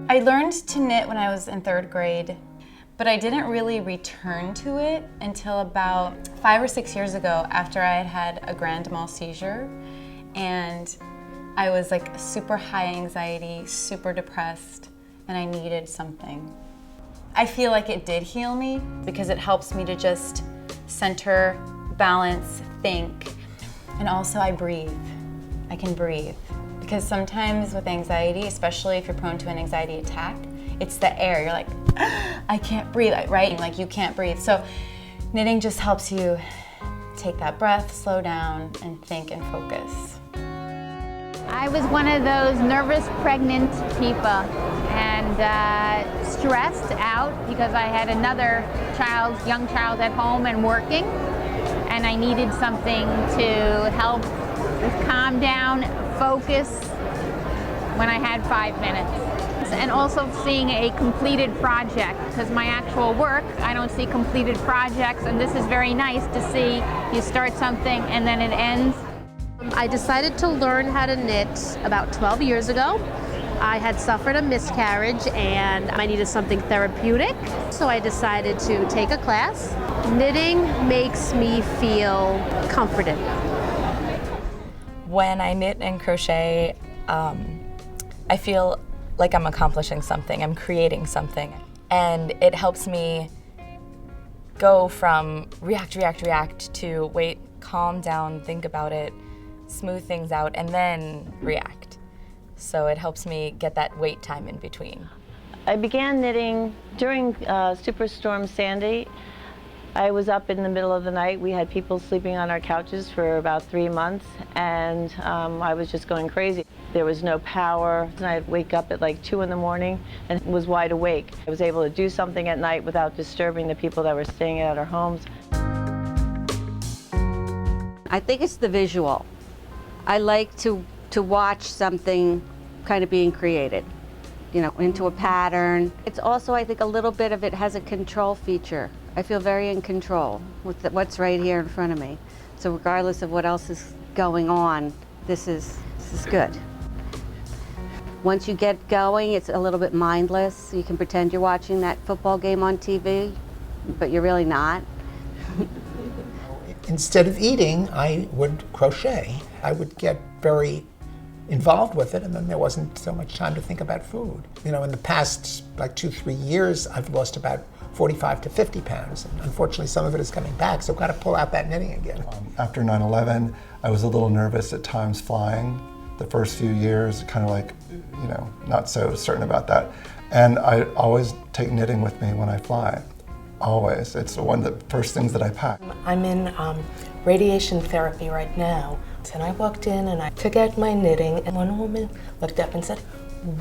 I learned to knit when I was in 3rd grade, but I didn't really return to it until about 5 or 6 years ago after I had had a grand mal seizure, and I was like super high anxiety, super depressed, and I needed something. I feel like it did heal me because it helps me to just center, balance, think, and also I breathe. I can breathe. Because sometimes with anxiety, especially if you're prone to an anxiety attack, it's the air. You're like, I can't breathe, right? Like you can't breathe. So knitting just helps you take that breath, slow down, and think and focus. I was one of those nervous pregnant people and stressed out because I had another young child at home and working, and I needed something to help calm down, focus when I had 5 minutes. And also seeing a completed project, because my actual work, I don't see completed projects, and this is very nice to see you start something and then it ends. I decided to learn how to knit about 12 years ago. I had suffered a miscarriage and I needed something therapeutic, so I decided to take a class. Knitting makes me feel comforted. When I knit and crochet, I feel like I'm accomplishing something, I'm creating something. And it helps me go from react to wait, calm down, think about it, smooth things out, and then react. So it helps me get that wait time in between. I began knitting during Superstorm Sandy. I was up in the middle of the night. We had people sleeping on our couches for about 3 months, and I was just going crazy. There was no power, and I'd wake up at like 2 in the morning and was wide awake. I was able to do something at night without disturbing the people that were staying at our homes. I think it's the visual. I like to watch something kind of being created, you know, into a pattern. It's also, I think, a little bit of it has a control feature. I feel very in control with what's right here in front of me. So regardless of what else is going on, this is good. Once you get going, it's a little bit mindless. You can pretend you're watching that football game on TV, but you're really not. Instead of eating, I would crochet. I would get very involved with it, and then there wasn't so much time to think about food. You know, in the past, like 2-3 years, I've lost about 45 to 50 pounds. And unfortunately, some of it is coming back, so I've got to pull out that knitting again. After 9/11, I was a little nervous at times flying. The first few years, kind of like, you know, not so certain about that. And I always take knitting with me when I fly. Always. It's one of the first things that I pack. I'm in radiation therapy right now. And I walked in and I took out my knitting, and one woman looked up and said,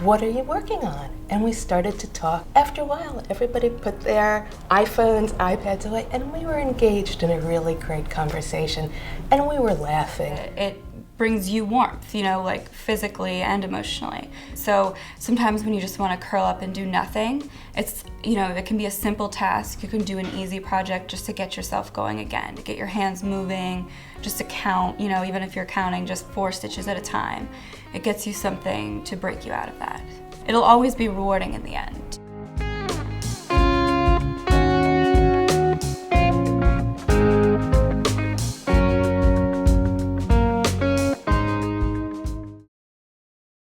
"What are you working on?" And we started to talk. After a while, everybody put their iPhones, iPads away, and we were engaged in a really great conversation, and we were laughing. It brings you warmth, you know, like physically and emotionally. So sometimes when you just want to curl up and do nothing, it's, you know, it can be a simple task. You can do an easy project just to get yourself going again, to get your hands moving, just to count, you know, even if you're counting just 4 stitches at a time. It gets you something to break you out of that. It'll always be rewarding in the end.